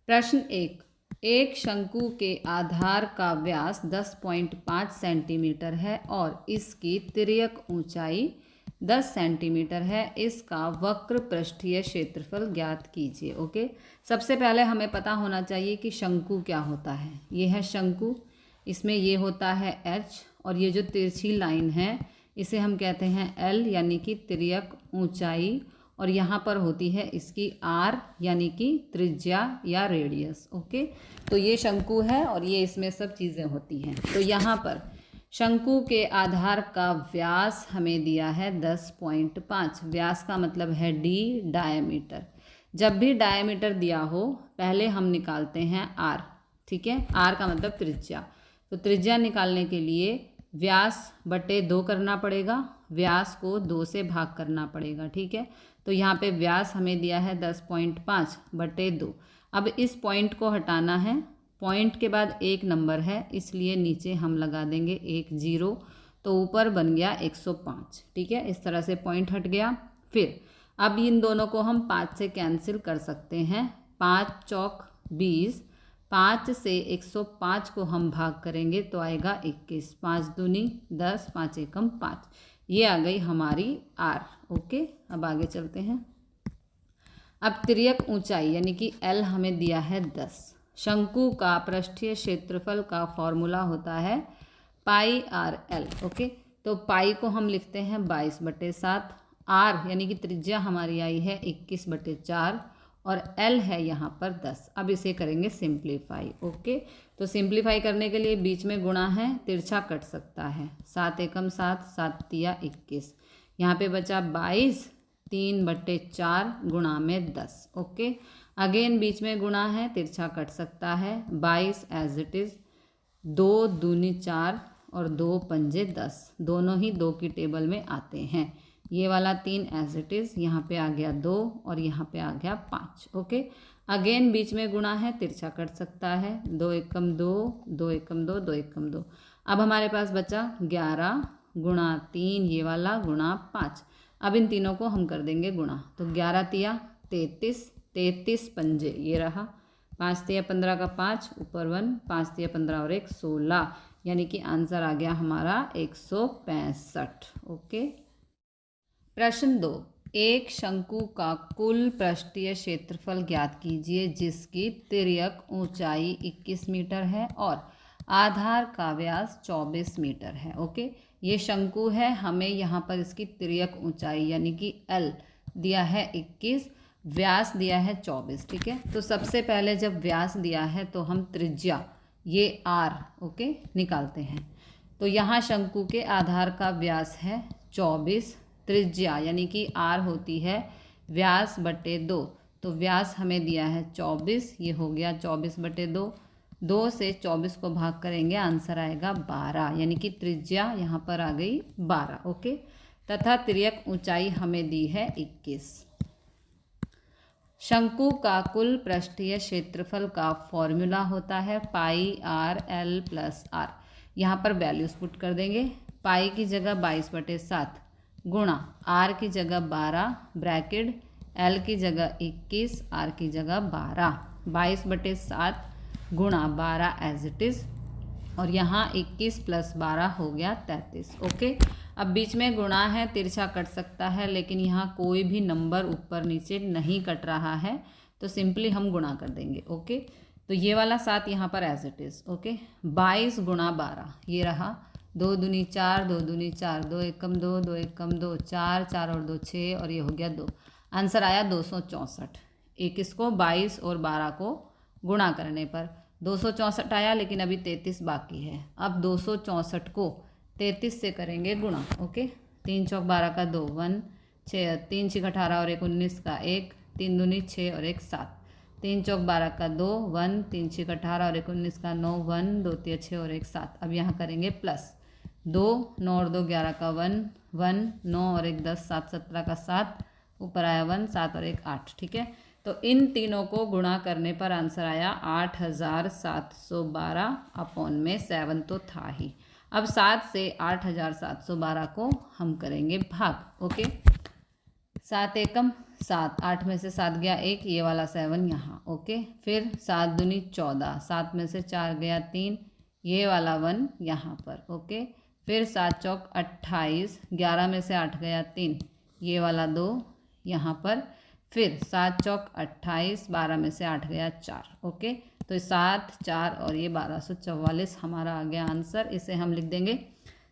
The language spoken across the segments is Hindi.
प्रश्न एक शंकु के आधार का व्यास 10.5 सेंटीमीटर है और इसकी तिर्यक ऊंचाई 10 सेंटीमीटर है। इसका वक्र पृष्ठीय क्षेत्रफल ज्ञात कीजिए। ओके, सबसे पहले हमें पता होना चाहिए कि शंकु क्या होता है। ये है शंकु, इसमें ये होता है h और ये जो तिरछी लाइन है इसे हम कहते हैं l यानी कि तिर्यक ऊंचाई, और यहाँ पर होती है इसकी r यानी कि त्रिज्या या रेडियस। ओके, तो ये शंकु है और ये इसमें सब चीज़ें होती हैं। तो यहाँ पर शंकु के आधार का व्यास हमें दिया है 10.5। व्यास का मतलब है d, डायमीटर। जब भी डायमीटर दिया हो पहले हम निकालते हैं r। ठीक है, r का मतलब त्रिज्या। तो त्रिज्या निकालने के लिए व्यास बटे 2 करना पड़ेगा, व्यास को 2 से भाग करना पड़ेगा। ठीक है, तो यहाँ पे व्यास हमें दिया है 10.5 बटे 2। अब इस पॉइंट को हटाना है, पॉइंट के बाद एक नंबर है इसलिए नीचे हम लगा देंगे 1 0, तो ऊपर बन गया 105। ठीक है, इस तरह से पॉइंट हट गया। फिर अब इन दोनों को हम 5 से कैंसिल कर सकते हैं। 5 चौक 20, 5 से 105 को हम भाग करेंगे तो आएगा 21। 5 दूनी 10, 5 एकम 5। ये आ गई हमारी r। ओके, अब आगे चलते हैं। अब तिर्यक ऊंचाई यानी कि l हमें दिया है 10। शंकु का पृष्ठीय क्षेत्रफल का फॉर्मूला होता है पाई आर एल। ओके, तो पाई को हम लिखते हैं 22/7। r यानी कि त्रिज्या हमारी आई है 21/4 और l है यहाँ पर 10। अब इसे करेंगे सिंप्लीफाई। ओके, तो सिंप्लीफाई करने के लिए बीच में गुणा है, तिरछा कट सकता है। 7 एकम 7, 7 तिया 21। यहाँ पे बचा 22, 3/4 गुणा में 10। ओके, अगेन बीच में गुणा है, तिरछा कट सकता है। 22 एज इट इज़, 2 दूनी 4 और 2 पंजे 10, दोनों ही 2 की टेबल में आते हैं। ये वाला 3 एज इट इज़, यहाँ पे आ गया 2 और यहाँ पे आ गया 5। ओके, अगेन बीच में गुणा है, तिरछा कट सकता है। 2 एकम 2, 2 एकम 2, 2 एकम 2। अब हमारे पास बचा 11 गुणा 3 ये वाला गुणा 5। अब इन तीनों को हम कर देंगे गुणा, तो 11 तिया 33, 33 पंजे ये रहा। 5 तिया 15 का 5, ऊपर 1, 5 तिया 15 और 1 16, यानी कि आंसर आ गया हमारा 165। ओके, प्रश्न 2, एक शंकु का कुल पृष्ठीय क्षेत्रफल ज्ञात कीजिए जिसकी तिर्यक ऊंचाई 21 मीटर है और आधार का व्यास 24 मीटर है। ओके, ये शंकु है, हमें यहाँ पर इसकी तिर्यक ऊंचाई यानी कि L दिया है 21, व्यास दिया है 24। ठीक है, तो सबसे पहले जब व्यास दिया है तो हम त्रिज्या ये R ओके निकालते हैं। तो यहाँ शंकु के आधार का व्यास है 24, त्रिज्या यानी कि r होती है व्यास बटे 2, तो व्यास हमें दिया है 24, ये हो गया 24/2। 2 से 24 को भाग करेंगे, आंसर आएगा 12, यानी कि त्रिज्या यहाँ पर आ गई 12। ओके, तथा तिर्यक ऊंचाई हमें दी है 21। शंकु का कुल पृष्ठीय क्षेत्रफल का फॉर्मूला होता है पाई आर एल प्लस आर। यहाँ पर वैल्यूज पुट कर देंगे। पाई की जगह 22/7 गुणा r की जगह 12 ब्रैकेट, l की जगह 21, r की जगह 12। 22/7 गुणा 12 एज इट इज़, और यहाँ 21 + 12 हो गया 33। ओके, अब बीच में गुणा है, तिरछा कट सकता है, लेकिन यहाँ कोई भी नंबर ऊपर नीचे नहीं कट रहा है तो सिंपली हम गुणा कर देंगे। ओके, तो ये वाला 7 यहाँ पर एज इट इज़। ओके, 22 गुणा 12 ये रहा। 2 दूनी 4, 2 दूनी 4, 2 एकम 2, 2 एकम 2, 4, 4 और 2 6 और ये हो गया 2। आंसर आया 264। एक इसको 22 और 12 को गुणा करने पर 264 आया, लेकिन अभी 33 बाकी है। अब 264 को 33 से करेंगे गुणा। ओके, 3 चौक 12 का 2, 1 6, 3 6 18 और 1 19 का 1, 3 दूनी 6 और 1 7, 3 चौक 12 का 2, 1 3 6 18 और 1 19 का 9, 1 2 3 6 और 1 7। अब यहाँ करेंगे प्लस 2, 9 और 2 11 का 1, 1 9 और 1 10, 7 17 का 7, ऊपर आया 1, 7 और 1 8। ठीक है, तो इन तीनों को गुणा करने पर आंसर आया 8712 अपॉन में 7 तो था ही। अब 7 से 8712 को हम करेंगे भाग। ओके, 7 एकम 7, 8 में से 7 गया 1, ये वाला 7 यहाँ, ओके। फिर 7 दूनी 14, 7 में से 4 गया 3, ये वाला 1 यहाँ पर, ओके। फिर 7 चौक 28, 11 में से 8 गया 3, ये वाला 2 यहाँ पर। फिर 7 चौक 28, 12 में से 8 गया 4, ओके। तो 7, 4 और ये 1244 हमारा आ गया आंसर। इसे हम लिख देंगे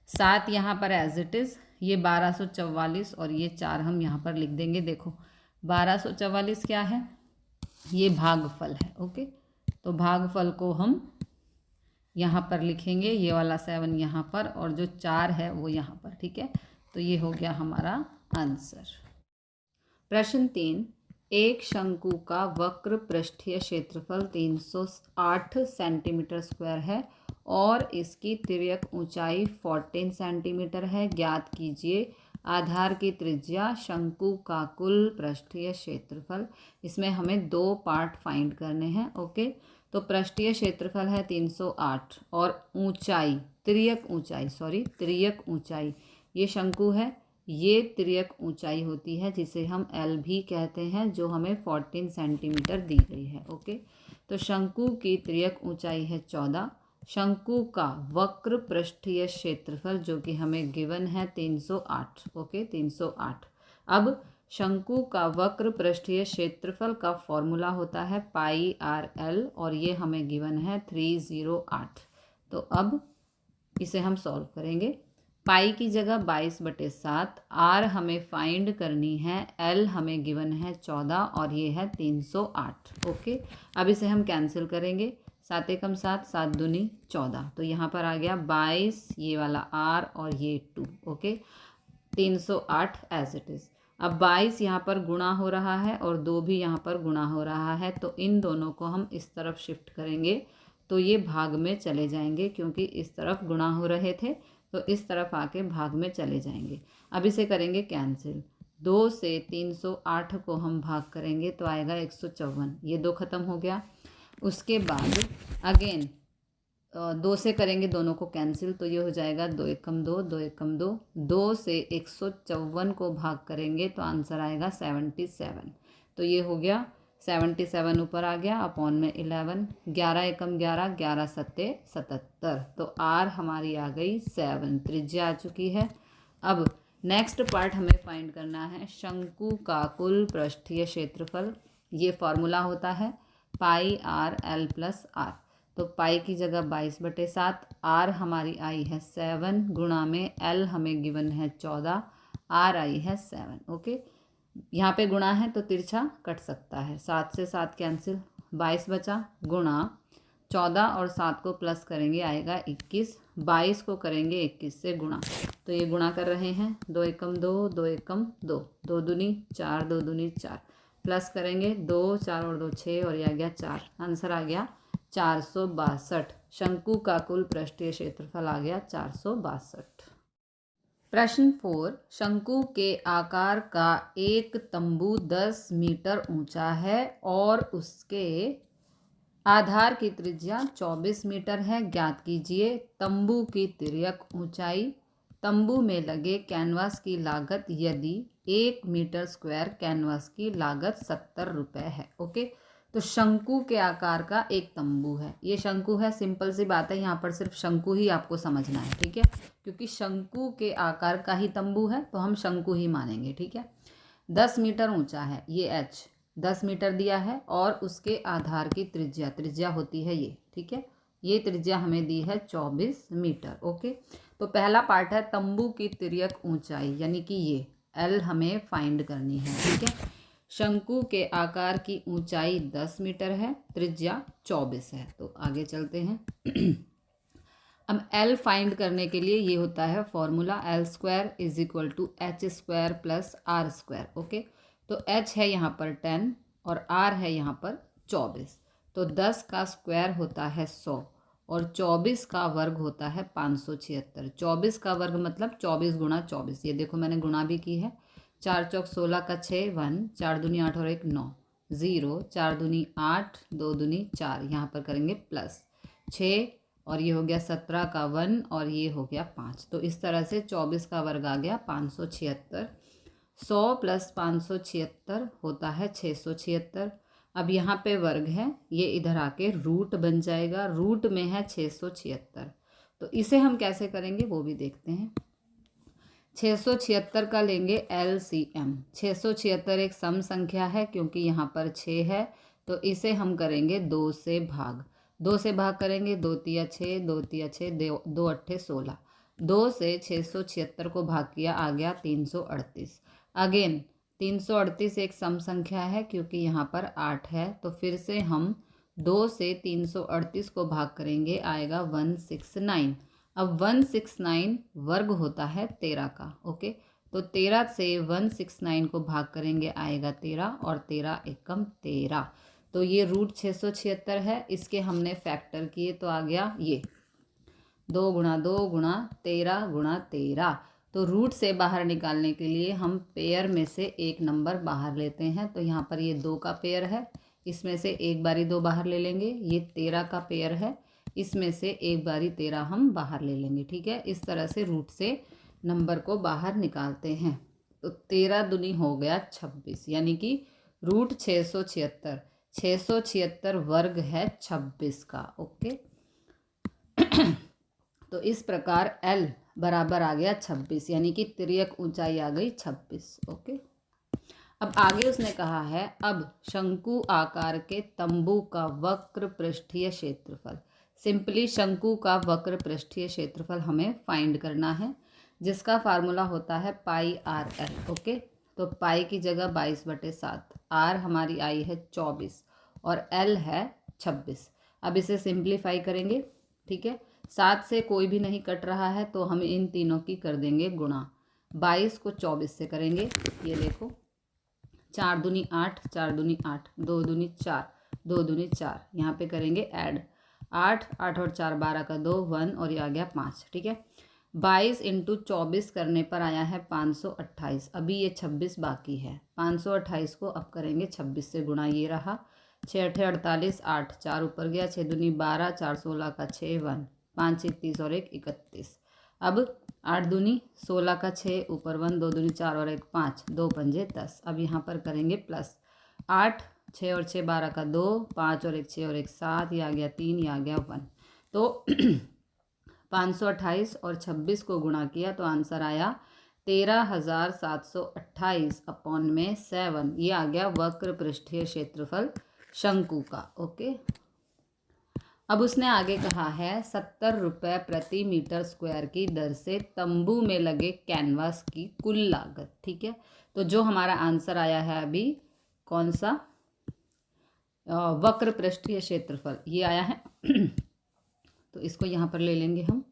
7 यहाँ पर एज इट इज़, ये 1244 और ये 4 हम यहाँ पर लिख देंगे। देखो 1244 क्या है, ये भागफल है, ओके। तो भागफल को हम यहाँ पर लिखेंगे, ये वाला 7 यहाँ पर और जो 4 है वो यहाँ पर, ठीक है। तो ये हो गया हमारा आंसर। प्रश्न 3, एक शंकु का वक्र पृष्ठीय क्षेत्रफल 308 सेंटीमीटर स्क्वायर है और इसकी तिर्यक ऊंचाई 14 सेंटीमीटर है। ज्ञात कीजिए आधार की त्रिज्या, शंकु का कुल पृष्ठीय क्षेत्रफल। इसमें हमें 2 पार्ट फाइंड करने हैं, ओके। तो पृष्ठीय क्षेत्रफल है 308 और ऊंचाई, तिर्यक ऊंचाई, ये शंकु है, ये तिर्यक ऊंचाई होती है जिसे हम एल भी कहते हैं, जो हमें 14 सेंटीमीटर दी गई है, ओके। तो शंकु की तिर्यक ऊंचाई है 14, शंकु का वक्र पृष्ठीय क्षेत्रफल जो कि हमें गिवन है 308, ओके, 308। अब शंकु का वक्र पृष्ठीय क्षेत्रफल का फॉर्मूला होता है पाई आर एल और ये हमें गिवन है 308। तो अब इसे हम सॉल्व करेंगे। पाई की जगह 22/7, आर हमें फाइंड करनी है, एल हमें गिवन है 14 और ये है 308, ओके। अब इसे हम कैंसिल करेंगे, 7 एकम 7, 7 दूनी 14, तो यहाँ पर आ गया 22, ये वाला आर और ये 2, ओके। 308 as it is. अब 22 यहाँ पर गुणा हो रहा है और 2 भी यहाँ पर गुणा हो रहा है, तो इन दोनों को हम इस तरफ शिफ्ट करेंगे तो ये भाग में चले जाएंगे, क्योंकि इस तरफ गुणा हो रहे थे तो इस तरफ आके भाग में चले जाएंगे। अब इसे करेंगे कैंसिल, 2 से 308 को हम भाग करेंगे तो आएगा 154, ये 2 खत्म हो गया। उसके बाद अगेन 2 से करेंगे दोनों को कैंसिल, तो ये हो जाएगा 2 एकम 2, 2 एकम 2, 2 से 154 को भाग करेंगे तो आंसर आएगा 77। तो ये हो गया 77 ऊपर आ गया अपॉन में 11, 11 एकम 11, 11 सत्ते 77, तो आर हमारी आ गई 7, त्रिज्या आ चुकी है। अब नेक्स्ट पार्ट हमें फाइंड करना है शंकु का कुल पृष्ठीय क्षेत्रफल। ये फॉर्मूला होता है पाई आर एल प्लस आर। तो पाई की जगह 22/7, आर हमारी आई है 7 गुणा में एल हमें गिवन है 14, आर आई है 7, ओके। यहाँ पे गुणा है तो तिरछा कट सकता है, 7 से 7 कैंसिल, 22 बचा, गुणा 14 और 7 को प्लस करेंगे आएगा 21, 22 को करेंगे 21 से गुणा, तो ये गुणा कर रहे हैं, 2 एकम 2, 2 एकम 2, 2 दूनी 4, 2 दूनी 4, प्लस करेंगे 2, 4 और 2 6 और ये आ गया 4, आंसर आ गया 462। शंकु का कुल पृष्ठीय क्षेत्रफल आ गया 462। प्रश्न 4, शंकु के आकार का एक तंबू 10 मीटर ऊंचा है और उसके आधार की त्रिज्या 24 मीटर है। ज्ञात कीजिए तंबू की तिर्यक ऊंचाई। तंबू में लगे कैनवास की लागत यदि 1 मीटर स्क्वायर कैनवास की लागत 70 रुपये है, ओके। तो शंकु के आकार का एक तंबू है, ये शंकु है, सिंपल सी बात है, यहाँ पर सिर्फ शंकु ही आपको समझना है, ठीक है, क्योंकि शंकु के आकार का ही तंबू है तो हम शंकु ही मानेंगे, ठीक है। 10 मीटर ऊंचा है, ये एच 10 मीटर दिया है और उसके आधार की त्रिज्या होती है ये, ठीक है, ये त्रिज्या हमें दी है 24 मीटर, ओके। तो पहला पार्ट है तंबू की तिर्यक ऊंचाई, यानी कि ये एल हमें फाइंड करनी है, ठीक है। शंकु के आकार की ऊंचाई 10 मीटर है, त्रिज्या 24 है, तो आगे चलते हैं। अब एल फाइंड करने के लिए ये होता है formula L square is equal to H square plus R square, okay. तो एच है यहाँ पर 10 और आर है यहाँ पर 24, तो 10 का स्क्वायर होता है 100 और 24 का वर्ग होता है 576। 24 का वर्ग मतलब 24 गुणा 24, ये देखो मैंने गुणा भी की है, 4 चौक 16 का 6, 1, 4 दूनी 8 और 1 9, 0, 4 दूनी 8, 2 दूनी 4, यहाँ पर करेंगे प्लस 6 और ये हो गया 17 का 1 और ये हो गया 5, तो इस तरह से 24 का वर्ग आ गया 576। 100 प्लस 576 होता है 676। अब यहाँ पे वर्ग है, ये इधर आके रूट बन जाएगा, रूट में है 676। तो इसे हम कैसे करेंगे वो भी देखते हैं। 676 का लेंगे LCM। 676 एक सम संख्या है क्योंकि यहाँ पर 6 है, तो इसे हम करेंगे 2 से भाग। 2 से भाग करेंगे, 2 तिया 6, 2 तिया 6, 2 अट्ठे 16। 2 से 676 को भाग किया, आ गया 338। अगेन 338 एक सम संख्या है क्योंकि यहाँ पर 8 है, तो फिर से हम 2 से 338 को भाग करेंगे, आएगा 169। अब 169 वर्ग होता है 13 का। ओके, तो 13 से 169 को भाग करेंगे, आएगा 13, और 13 एकम 13। तो ये रूट 676 है, इसके हमने फैक्टर किए तो आ गया ये 2 गुणा 2 गुणा 13 गुणा 13। तो रूट से बाहर निकालने के लिए हम पेयर में से एक नंबर बाहर लेते हैं। तो यहाँ पर ये 2 का पेयर है, इसमें से एक बारी 2 बाहर ले लेंगे। ये 13 का पेयर है, इसमें से एक बारी 13 हम बाहर ले लेंगे। ठीक है, इस तरह से रूट से नंबर को बाहर निकालते हैं। तो 13 दूनी हो गया 26, यानी कि रूट 676। 676 वर्ग है 26 का। ओके तो इस प्रकार L बराबर आ गया 26, यानी कि तिर्यक ऊंचाई आ गई 26। ओके, अब आगे उसने कहा है, अब शंकु आकार के तंबू का वक्र पृष्ठीय क्षेत्रफल। सिंपली शंकु का वक्र पृष्ठीय क्षेत्रफल हमें फाइंड करना है, जिसका फार्मूला होता है πRL। ओके, तो पाई की जगह 22/7, R हमारी आई है 24 और L है 26। अब इसे सिंप्लीफाई करेंगे। ठीक है, 7 से कोई भी नहीं कट रहा है, तो हम इन तीनों की कर देंगे गुणा। 22 को 24 से करेंगे, ये देखो 4 दूनी 8, 4 दूनी 8, 2 दूनी 4, 2 दूनी 4, यहाँ पे करेंगे ऐड। 8 8 और 4 12 का 2 1, और ये आ गया 5। ठीक है, 22 इंटू 24 करने पर आया है 528। अभी ये 26 बाकी है। 528 को अब करेंगे 26 से गुणा, ये रहा 6 8 48, 8 4 ऊपर गया, 6 दूनी 12, 4 16 का 6 1, 5 30 और 1 31। अब 8 दूनी 16 का 6 ऊपर 1, 2 दूनी 4 और 1 5, 2 पंजे 10। अब यहाँ पर करेंगे प्लस 8 6 और 6 12 का 2, 5 और 1 6 और 1 7, ये आ गया 3, ये आ गया 1। तो 528 और 26 को गुणा किया तो आंसर आया 13,728 अपॉन में 7। ये आ गया वक्र पृष्ठीय क्षेत्रफल शंकु का। ओके, अब उसने आगे कहा है 70 रुपये प्रति मीटर स्क्वायर की दर से तंबू में लगे कैनवास की कुल लागत। ठीक है, तो जो हमारा आंसर आया है अभी कौन सा, वक्र पृष्ठीय क्षेत्रफल, ये आया है। तो इसको यहाँ पर ले लेंगे हम,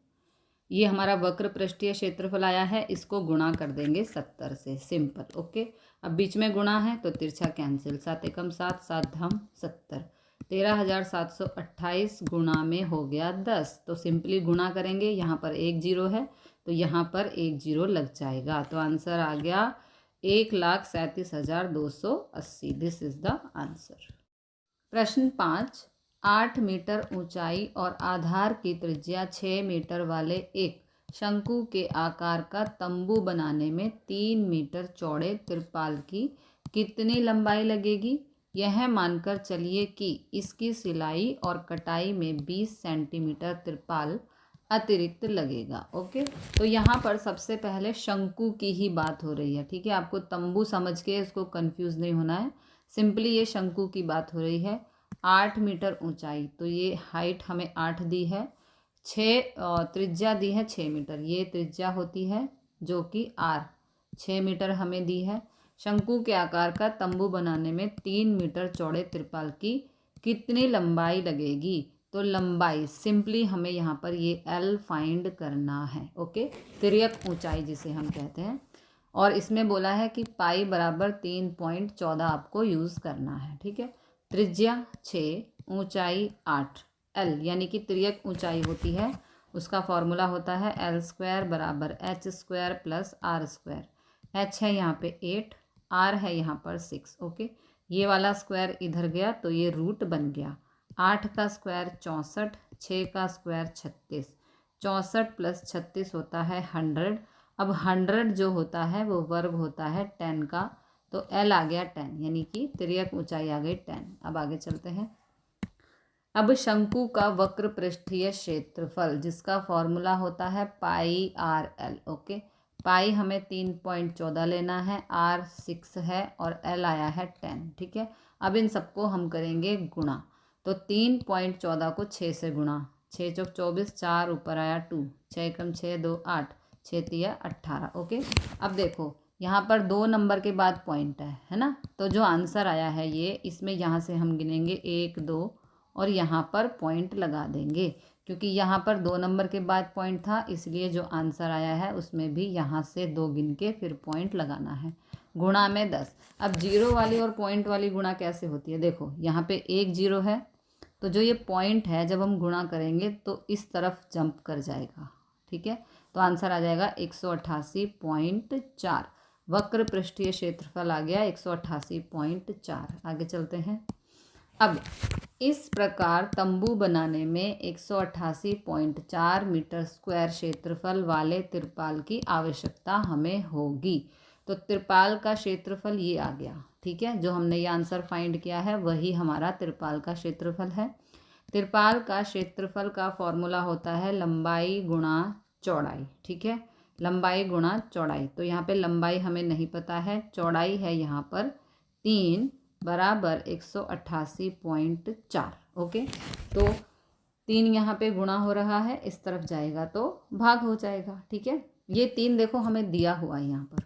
ये हमारा वक्र पृष्ठीय क्षेत्रफल आया है, इसको गुणा कर देंगे 70 से, सिंपल। ओके, अब बीच में गुणा है तो तिरछा कैंसिल, 7 एकम 7, 7 धाम 70, 13,728 गुणा में हो गया 10। तो सिंपली गुणा करेंगे, यहाँ पर 1 0 है तो यहाँ पर 1 0 लग जाएगा। तो आंसर आ गया 1,37,280। This is the answer. प्रश्न 5, 8 मीटर ऊंचाई और आधार की त्रिज्या 6 मीटर वाले एक शंकु के आकार का तंबू बनाने में 3 मीटर चौड़े तिरपाल की कितनी लंबाई लगेगी। यह मानकर चलिए कि इसकी सिलाई और कटाई में 20 सेंटीमीटर तिरपाल अतिरिक्त लगेगा। ओके, तो यहाँ पर सबसे पहले शंकु की ही बात हो रही है। ठीक है, आपको तंबू समझ के इसको कंफ्यूज नहीं होना है, सिंपली ये शंकु की बात हो रही है। 8 मीटर ऊंचाई, तो ये हाइट हमें 8 दी है, 6 त्रिज्या दी है 6 मीटर, ये त्रिज्या होती है जो कि R 6 मीटर हमें दी है। शंकु के आकार का तंबू बनाने में 3 मीटर चौड़े तिरपाल की कितनी लंबाई लगेगी। तो लंबाई सिंपली हमें यहाँ पर ये L फाइंड करना है। ओके, तिर्यक ऊंचाई जिसे हम कहते हैं, और इसमें बोला है कि पाई बराबर 3.14 आपको यूज़ करना है। ठीक है, त्रिज्या 6, ऊंचाई 8, L यानी कि तिर्यक ऊंचाई होती है, उसका फॉर्मूला होता है L² बराबर H² प्लस R²। H है यहाँ पे 8, R है यहाँ पर 6। ओके, ये वाला स्क्वायर इधर गया तो ये रूट बन गया। 8 का स्क्वायर 64, 6 का स्क्वायर 36, 64 प्लस 36 होता है 100, अब 100 जो होता है वो वर्ग होता है 10 का, तो L आ गया 10, यानी कि तिर्यक ऊंचाई आ गई 10। अब आगे चलते हैं। अब शंकु का वक्र पृष्ठीय क्षेत्रफल जिसका फॉर्मूला होता है पाई आर एल। ओके, पाई हमें 3.14 लेना है, आर 6 है और एल आया है 10। ठीक है, अब इन सबको हम करेंगे गुणा। तो 3.14 को 6 से गुणा, 6 चौक 24, 4 ऊपर आया 2, 6 एकम 6, 2 8, 6 तिया 18। ओके, अब देखो यहाँ पर 2 नंबर के बाद पॉइंट है ना, तो जो आंसर आया है ये, इसमें यहाँ से हम गिनेंगे 1 2 और यहाँ पर पॉइंट लगा देंगे, क्योंकि यहाँ पर 2 नंबर के बाद पॉइंट था, इसलिए जो आंसर आया है उसमें भी यहाँ से 2 गिन के फिर पॉइंट लगाना है। गुणा में 10। अब जीरो वाली और पॉइंट वाली गुणा कैसे होती है, देखो यहाँ पे 1 0 है, तो जो ये पॉइंट है जब हम गुणा करेंगे तो इस तरफ जंप कर जाएगा। ठीक है, तो आंसर आ जाएगा 188.4। वक्र पृष्ठीय क्षेत्रफल आ गया 188.4। आगे चलते हैं। अब इस प्रकार तंबू बनाने में 188.4 मीटर स्क्वायर क्षेत्रफल वाले तिरपाल की आवश्यकता हमें होगी। तो तिरपाल का क्षेत्रफल ये आ गया। ठीक है, जो हमने ये आंसर फाइंड किया है वही हमारा तिरपाल का क्षेत्रफल है। तिरपाल का क्षेत्रफल का फॉर्मूला होता है लंबाई गुणा चौड़ाई। ठीक है, लंबाई गुणा चौड़ाई। तो यहाँ पे लंबाई हमें नहीं पता है, चौड़ाई है यहाँ पर 3 बराबर 188.4। ओके, तो 3 यहाँ पे गुणा हो रहा है, इस तरफ जाएगा तो भाग हो जाएगा। ठीक है, ये 3 देखो हमें दिया हुआ है यहाँ पर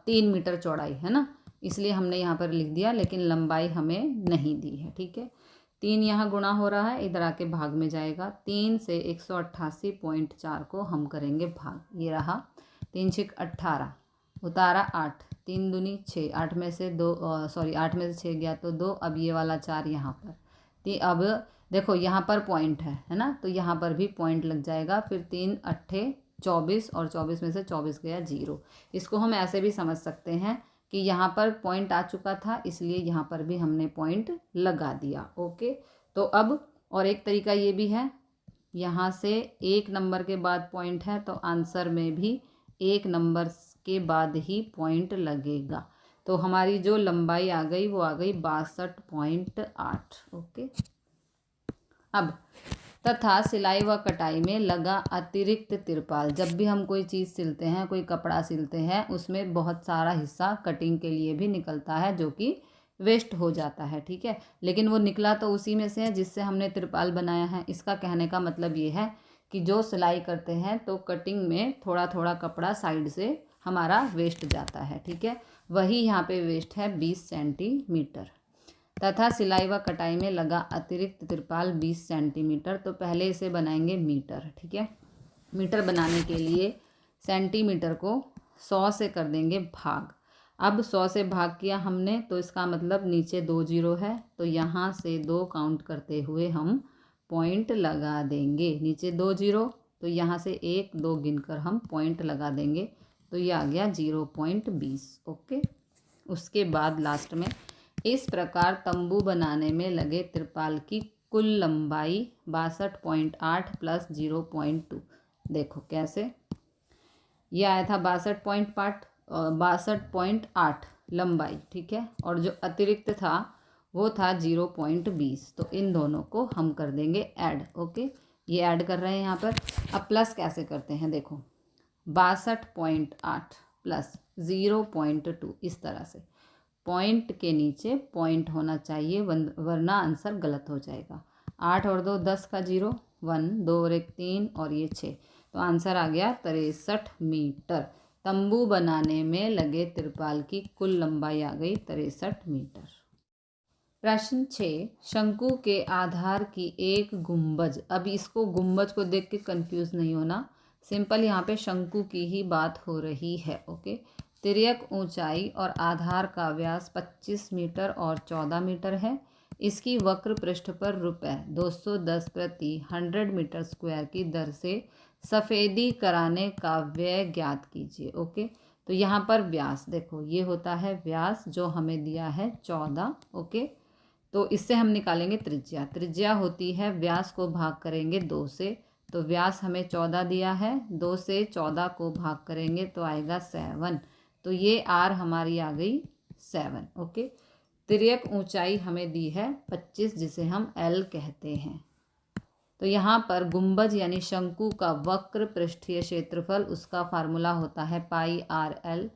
3 मीटर चौड़ाई है ना, इसलिए हमने यहाँ पर लिख दिया, लेकिन लंबाई हमें नहीं दी है। ठीक है, 3 यहाँ गुणा हो रहा है, इधर आके भाग में जाएगा। 3 से 188.4 को हम करेंगे भाग, ये रहा 3 6 18, उतारा 8, 3 दूनी 6, 8 में से 2 8 में से 6 गया तो 2, अब ये वाला 4 यहाँ पर। अब देखो यहाँ पर पॉइंट है ना, तो यहाँ पर भी पॉइंट लग जाएगा। फिर 3 8 24 और 24 में से 24 गया 0। इसको हम ऐसे भी समझ सकते हैं कि यहाँ पर पॉइंट आ चुका था, इसलिए यहाँ पर भी हमने पॉइंट लगा दिया। ओके, तो अब और एक तरीका ये भी है, यहाँ से 1 नंबर के बाद पॉइंट है तो आंसर में भी 1 नंबर के बाद ही पॉइंट लगेगा। तो हमारी जो लंबाई आ गई वो आ गई 62.8। ओके, अब तथा सिलाई व कटाई में लगा अतिरिक्त तिरपाल। जब भी हम कोई चीज़ सिलते हैं, कोई कपड़ा सिलते हैं, उसमें बहुत सारा हिस्सा कटिंग के लिए भी निकलता है जो कि वेस्ट हो जाता है। ठीक है, लेकिन वो निकला तो उसी में से है जिससे हमने तिरपाल बनाया है। इसका कहने का मतलब ये है कि जो सिलाई करते हैं तो कटिंग में थोड़ा थोड़ा कपड़ा साइड से हमारा वेस्ट जाता है। ठीक है, वही यहाँ पे वेस्ट है 20 सेंटीमीटर। तथा सिलाई व कटाई में लगा अतिरिक्त तिरपाल 20 सेंटीमीटर। तो पहले इसे बनाएंगे मीटर। ठीक है, मीटर बनाने के लिए सेंटीमीटर को 100 से कर देंगे भाग। अब 100 से भाग किया हमने, तो इसका मतलब नीचे 2 0 है, तो यहाँ से 2 काउंट करते हुए हम पॉइंट लगा देंगे। नीचे 2 0, तो यहाँ से 1 2 गिनकर हम पॉइंट लगा देंगे, तो ये आ गया 0.20। ओके, उसके बाद लास्ट में इस प्रकार तंबू बनाने में लगे तिरपाल की कुल लंबाई 62.8 प्लस 0.2। देखो कैसे, ये आया था 62.8 लंबाई। ठीक है, और जो अतिरिक्त था वो था 0.20। तो इन दोनों को हम कर देंगे ऐड। ओके, ये ऐड कर रहे हैं यहाँ पर। अब प्लस कैसे करते हैं, देखो 62.8 प्लस 0.2, इस तरह से पॉइंट के नीचे पॉइंट होना चाहिए, वरना आंसर गलत हो जाएगा। 8 और 2 10 का 0, 1 2 और 1 3 और ये 6, तो आंसर आ गया 63 मीटर। तंबू बनाने में लगे तिरपाल की कुल लंबाई आ गई 63 मीटर। प्रश्न 6, शंकु के आधार की एक गुंबज। अब इसको गुंबज को देख के कंफ्यूज नहीं होना, सिंपल यहाँ पे शंकु की ही बात हो रही है। ओके, तिर्यक ऊंचाई और आधार का व्यास 25 मीटर और 14 मीटर है। इसकी वक्र पृष्ठ पर रुपये 210 प्रति 100 मीटर स्क्वायर की दर से सफ़ेदी कराने का व्यय ज्ञात कीजिए। ओके, तो यहाँ पर व्यास देखो, ये होता है व्यास जो हमें दिया है 14। ओके, तो इससे हम निकालेंगे त्रिज्या। त्रिज्या होती है, व्यास को भाग करेंगे 2 से, तो व्यास हमें 14 दिया है, 2 से 14 को भाग करेंगे तो आएगा 7। तो ये आर हमारी आ गई 7। ओके। तिर्यक ऊंचाई हमें दी है 25, जिसे हम एल कहते हैं। तो यहाँ पर गुंबज यानी शंकु का वक्र पृष्ठीय क्षेत्रफल, उसका फार्मूला होता है पाई आर एल।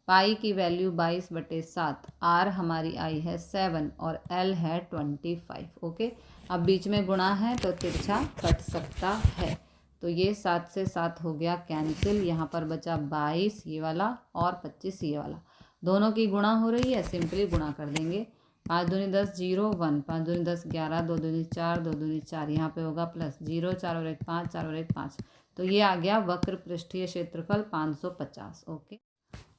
पाई की वैल्यू 22/7, आर हमारी आई है 7 और एल है 25। ओके। अब बीच में गुणा है तो तिरछा कट सकता है। तो ये 7 से 7 हो गया कैंसिल। यहाँ पर बचा 22 ये वाला और 25 ये वाला। दोनों की गुणा हो रही है, सिंपली गुणा कर देंगे। 5 दूनी 10 0 1, 5 दूनी 10 11, 2 दूनी 4, 2 दूनी 4, यहाँ पे होगा प्लस 0, 4 और 1 5, 4 और 1 5। तो ये आ गया वक्र पृष्ठीय क्षेत्रफल 550। ओके।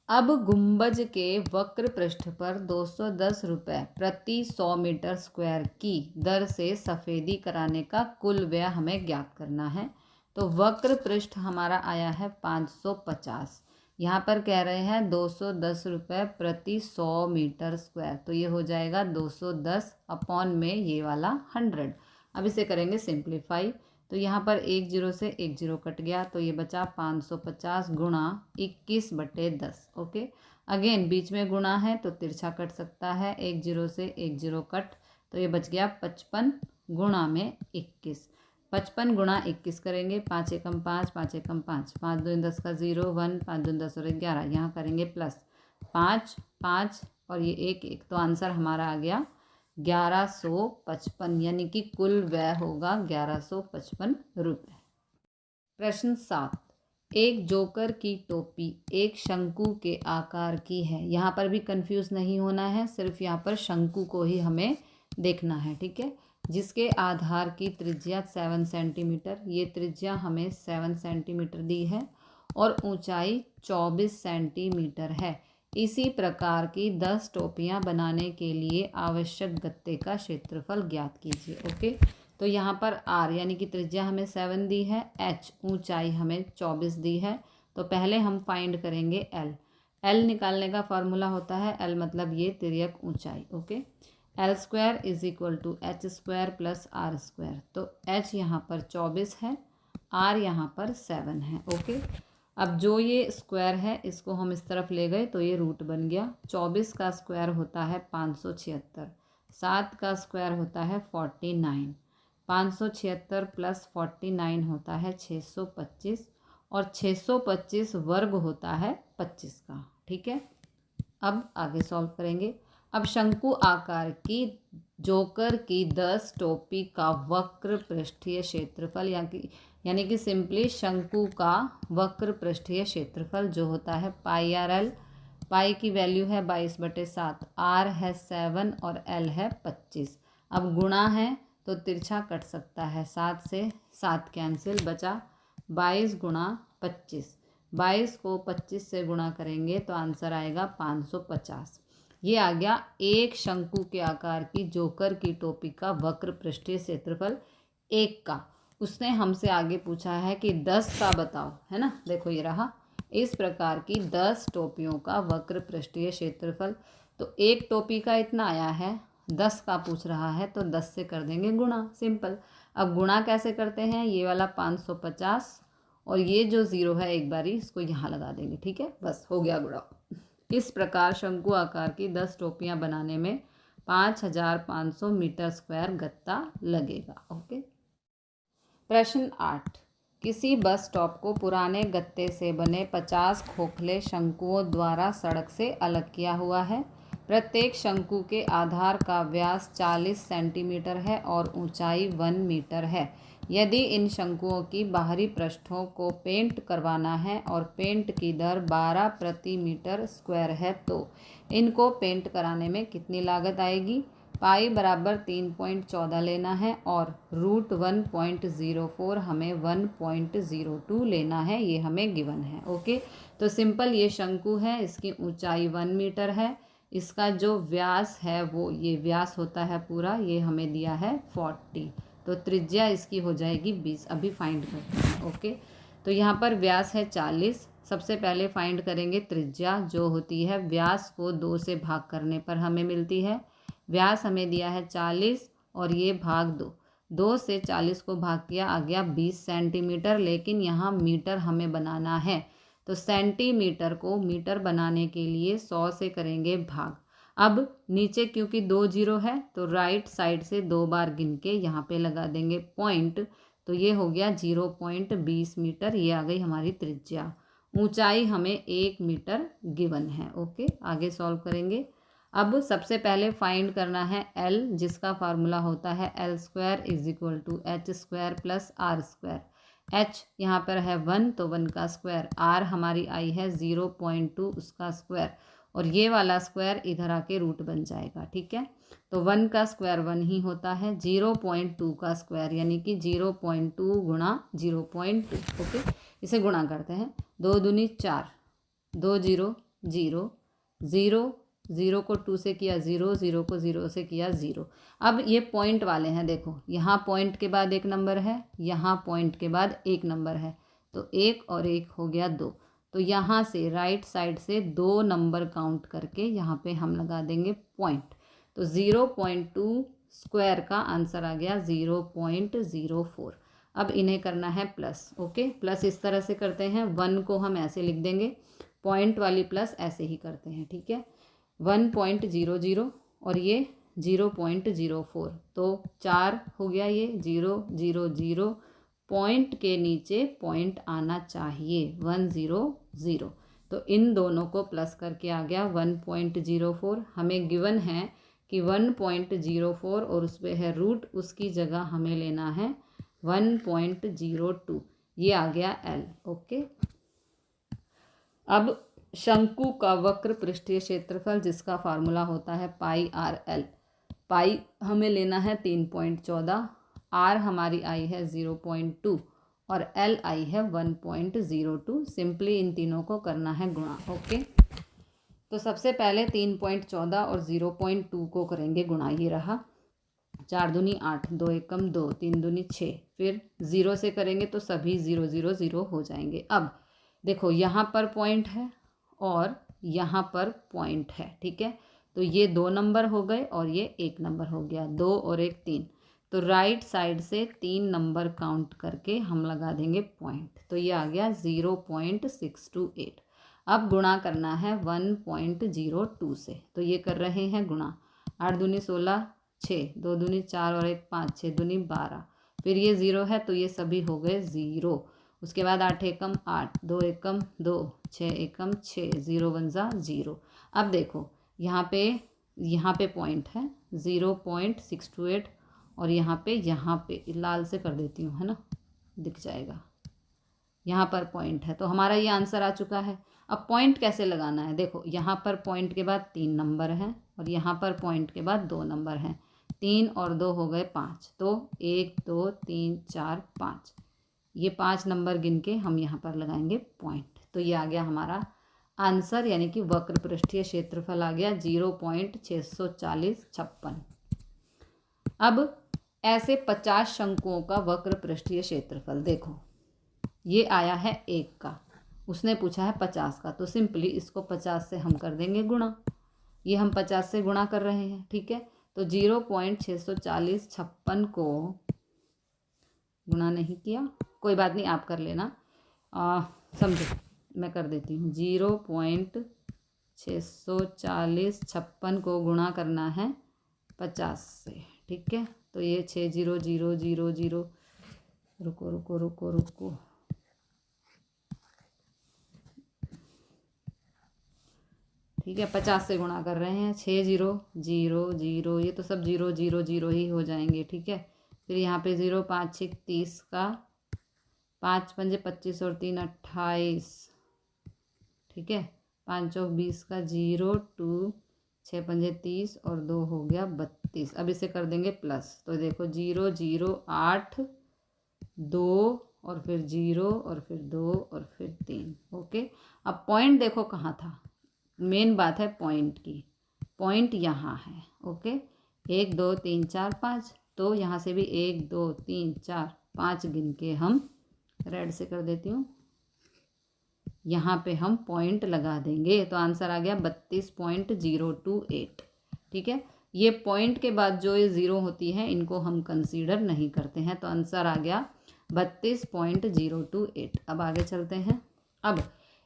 अब गुंबज के वक्र पृष्ठ पर 210 रुपये प्रति 100 मीटर स्क्वायर की दर से सफ़ेदी कराने का कुल व्यय हमें ज्ञात करना है। तो वक्र पृष्ठ हमारा आया है 550। यहाँ पर कह रहे हैं 210 रुपये प्रति 100 मीटर स्क्वायर, तो ये हो जाएगा 210 अपॉन में ये वाला 100। अब इसे करेंगे सिंप्लीफाई। तो यहाँ पर 1 0 से 1 0 कट गया, तो ये बचा 550 गुणा 21/10। ओके। अगेन बीच में गुणा है तो तिरछा कट सकता है। 1 0 से 1 0 कट, तो ये बच गया 55 गुणा में 21। 55 गुणा 21 करेंगे, 5 एकम 5, 5 एकम 5, 5 दूनी 10 का 0 1, 5 दूनी 10 और 11, यहाँ करेंगे प्लस 5 5 और ये 1 1, तो आंसर हमारा आ गया 1155, यानी कि कुल व्यय होगा 1155 रुपये। प्रश्न 7, एक जोकर की टोपी एक शंकु के आकार की है। यहाँ पर भी कंफ्यूज नहीं होना है, सिर्फ यहाँ पर शंकु को ही हमें देखना है, ठीक है। जिसके आधार की त्रिज्या 7 सेंटीमीटर, ये त्रिज्या हमें 7 सेंटीमीटर दी है और ऊंचाई 24 सेंटीमीटर है। इसी प्रकार की 10 टोपियां बनाने के लिए आवश्यक गत्ते का क्षेत्रफल ज्ञात कीजिए। ओके। तो यहाँ पर आर यानी कि त्रिज्या हमें 7 दी है, एच ऊंचाई हमें 24 दी है। तो पहले हम फाइंड करेंगे एल। एल निकालने का फॉर्मूला होता है, एल मतलब ये तिर्यक ऊंचाई। Okay. L square is equal to H square plus R square. तो एच यहाँ पर 24 है, आर यहाँ पर 7 है। ओके। अब जो ये स्क्वायर है इसको हम इस तरफ ले गए तो ये रूट बन गया। 24 का स्क्वायर होता है 576, 7 का स्क्वायर होता है 49, 576 प्लस 49 होता है 625 और 625 वर्ग होता है 25 का। ठीक है। अब आगे सॉल्व करेंगे। अब शंकु आकार की जोकर की 10 टोपी का वक्र पृष्ठीय क्षेत्रफल यानी कि सिंपली शंकु का वक्र पृष्ठीय क्षेत्रफल जो होता है पाई आर एल। पाई की वैल्यू है 22/7, आर है 7 और एल है 25। अब गुणा है तो तिरछा कट सकता है, 7 से 7 कैंसिल, बचा 22 गुणा 25। 22 को 25 से गुणा करेंगे तो आंसर आएगा 550। ये आ गया एक शंकु के आकार की जोकर की टोपी का वक्र पृष्ठीय क्षेत्रफल एक का। उसने हमसे आगे पूछा है कि 10 का बताओ, है ना। देखो ये रहा, इस प्रकार की 10 टोपियों का वक्र पृष्ठीय क्षेत्रफल। तो एक टोपी का इतना आया है, 10 का पूछ रहा है तो 10 से कर देंगे गुणा, सिंपल। अब गुणा कैसे करते हैं, ये वाला 550 और ये जो 0 है एक बारी इसको यहाँ लगा देंगे, ठीक है, बस हो गया गुणा। इस प्रकार शंकु आकार की 10 टोपियां बनाने में 5500 मीटर स्क्वायर गत्ता लगेगा। ओके। प्रश्न 8, किसी बस स्टॉप को पुराने गत्ते से बने 50 खोखले शंकुओं द्वारा सड़क से अलग किया हुआ है। प्रत्येक शंकु के आधार का व्यास 40 सेंटीमीटर है और ऊंचाई 1 मीटर है। यदि इन शंकुओं की बाहरी पृष्ठों को पेंट करवाना है और पेंट की दर 12 प्रति मीटर स्क्वायर है तो इनको पेंट कराने में कितनी लागत आएगी। पाई बराबर 3.14 लेना है और रूट 1.04 हमें 1.02 लेना है, ये हमें गिवन है। ओके। तो सिंपल ये शंकु है, इसकी ऊंचाई 1 मीटर है, इसका जो व्यास है वो ये व्यास होता है पूरा, ये हमें दिया है 40, तो त्रिज्या इसकी हो जाएगी 20। अभी फाइंड करते हैं। ओके। तो यहाँ पर व्यास है 40, सबसे पहले फाइंड करेंगे त्रिज्या जो होती है व्यास को 2 से भाग करने पर हमें मिलती है। व्यास हमें दिया है 40 और ये भाग 2, 2 से 40 को भाग किया, आ गया 20 सेंटीमीटर, लेकिन यहाँ मीटर हमें बनाना है तो सेंटीमीटर को मीटर बनाने के लिए 100 से करेंगे भाग। अब नीचे क्योंकि 2 जीरो है तो राइट साइड से 2 बार गिन के यहाँ पे लगा देंगे पॉइंट, तो ये हो गया 0.20 मीटर। ये आ गई हमारी त्रिज्या। ऊंचाई हमें 1 मीटर गिवन है। ओके, आगे सॉल्व करेंगे। अब सबसे पहले फाइंड करना है L, जिसका फार्मूला होता है L square is equal to H square plus R square. h यहाँ पर है 1 तो 1 का स्क्वायर, r हमारी आई है 0.2 उसका स्क्वायर, और ये वाला स्क्वायर इधर आके रूट बन जाएगा। ठीक है, तो 1 का स्क्वायर 1 ही होता है, 0.2 का स्क्वायर यानी कि 0.2 गुणा 0.2। ओके, इसे गुणा करते हैं। 2 दूनी 4, 2 जीरो 0, 0 0 को 2 से किया 0, 0 को 0 से किया 0। अब ये पॉइंट वाले हैं, देखो यहाँ पॉइंट के बाद एक नंबर है, यहाँ पॉइंट के बाद एक नंबर है, तो 1 और 1 हो गया 2। तो यहाँ से राइट साइड से 2 नंबर काउंट करके यहाँ पे हम लगा देंगे पॉइंट। तो 0.2 स्क्वायर का आंसर आ गया 0.04। अब इन्हें करना है प्लस। ओके, प्लस इस तरह से करते हैं, 1 को हम ऐसे लिख देंगे, पॉइंट वाली प्लस ऐसे ही करते हैं। ठीक है, 1.00 और ये 0.04, तो 4 हो गया, ये 000 पॉइंट के नीचे पॉइंट आना चाहिए 100। तो इन दोनों को प्लस करके आ गया 1.04। हमें गिवन है कि 1.04 और उस पर है रूट, उसकी जगह हमें लेना है 1.02। ये आ गया L। ओके, अब शंकु का वक्र पृष्ठीय क्षेत्रफल, जिसका फार्मूला होता है पाई आर एल। पाई हमें लेना है 3.14, आर हमारी आई है 0.2 और एल आई है 1.02। सिंपली इन तीनों को करना है गुणा। ओके, तो सबसे पहले 3.14 और 0.2 को करेंगे गुणा। ये रहा, 4 दूनी 8, 2 एकम 2, 3 दूनी 6, फिर 0 से करेंगे तो सभी 0 0 0 हो जाएंगे। अब देखो यहाँ पर पॉइंट है और यहाँ पर पॉइंट है। ठीक है, तो ये 2 नंबर हो गए और ये 1 नंबर हो गया, 2 और 1 3। तो राइट साइड से 3 नंबर काउंट करके हम लगा देंगे पॉइंट, तो ये आ गया 0.628। अब गुणा करना है 1.02 से, तो ये कर रहे हैं गुणा। 8 दूनी 16, 6, 2 दूनी 4 और 1 5, 6 दूनी 12, फिर ये 0 है तो ये सभी हो गए 0। उसके बाद 8 एकम 8, 2 एकम 2, 6 एकम 6, 0 1 जा 0। अब देखो यहाँ पे पॉइंट है 0.628 और यहाँ पे लाल से कर देती हूँ, है ना, दिख जाएगा। यहाँ पर पॉइंट है, तो हमारा ये आंसर आ चुका है। अब पॉइंट कैसे लगाना है, देखो यहाँ पर पॉइंट के बाद 3 नंबर हैं और यहाँ पर पॉइंट के बाद 2 नंबर हैं, 3 और 2 हो गए 5, तो 1 2 3 4 5, ये 5 नंबर गिन के हम यहाँ पर लगाएंगे पॉइंट। तो ये आ गया हमारा आंसर, यानी कि वक्र पृष्ठीय क्षेत्रफल आ गया 0.64056। अब ऐसे 50 शंकुओं का वक्र पृष्ठीय क्षेत्रफल, देखो ये आया है 1 का, उसने पूछा है 50 का, तो सिंपली इसको 50 से हम कर देंगे गुणा। ये हम 50 से गुणा कर रहे हैं। ठीक है, तो 0.64056 को गुणा नहीं किया, कोई बात नहीं, आप कर लेना, समझो मैं कर देती हूँ। 0.64056 को गुणा करना है 50 से। ठीक है, तो ये 60000, रुको रुको रुको रुको, ठीक है, 50 से गुणा कर रहे हैं, 6000, ये तो सब 0 0 0 ही हो जाएंगे। ठीक है, फिर यहाँ पे 0 5 6 30 का, 5 पंजे 25 और 3 28, ठीक है, 5 चौक 20 का, 0 2 6 पंजे 30 और 2 हो गया 32। अब इसे कर देंगे प्लस, तो देखो 0 0 8 2 और फिर 0 और फिर 2 और फिर 3। ओके, अब पॉइंट देखो कहाँ था, मेन बात है पॉइंट की, पॉइंट यहाँ है। ओके, 1 2 3 4 5, तो यहाँ से भी 1 2 3 4 5 गिन के हम रेड से कर देती हूँ, यहाँ पे हम पॉइंट लगा देंगे, तो आंसर आ गया 32.028। ठीक है, ये पॉइंट के बाद जो ये ज़ीरो होती है इनको हम कंसीडर नहीं करते हैं। तो आंसर आ गया 32.028। अब आगे चलते हैं। अब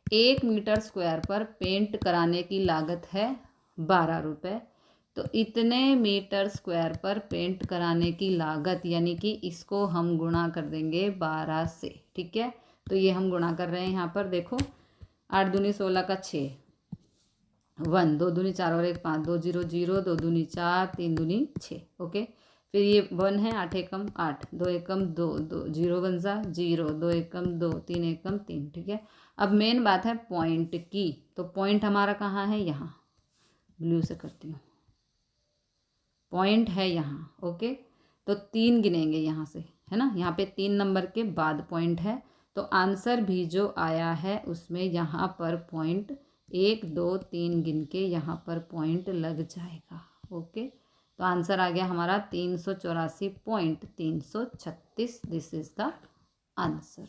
1 मीटर स्क्वायर पर पेंट कराने की लागत है 12 रुपये। तो इतने मीटर स्क्वायर पर पेंट कराने की लागत यानी कि इसको हम गुणा कर देंगे 12 से। ठीक है, तो ये हम गुणा कर रहे हैं यहाँ पर। देखो 8 दूनी 16 का 6, 1, 2 दूनी 4 और 1 5, 2 0 0, 2 दूनी 4, 3 दूनी 6। ओके, फिर ये 1 है, 8 एकम 8, 2 एकम 2, 2 0 1 सा 0, 2 एकम 2, 3 एकम 3। ठीक है, अब मेन बात है पॉइंट की। तो पॉइंट हमारा कहाँ है? यहाँ, ब्लू से करती हूँ, पॉइंट है यहाँ। ओके, तो 3 गिनेंगे यहाँ से, है ना, यहाँ पे 3 नंबर के बाद पॉइंट है। तो आंसर भी जो आया है उसमें यहाँ पर पॉइंट 1 2 3 गिन के यहाँ पर पॉइंट लग जाएगा। ओके, तो आंसर आ गया हमारा 384.336। This is the answer.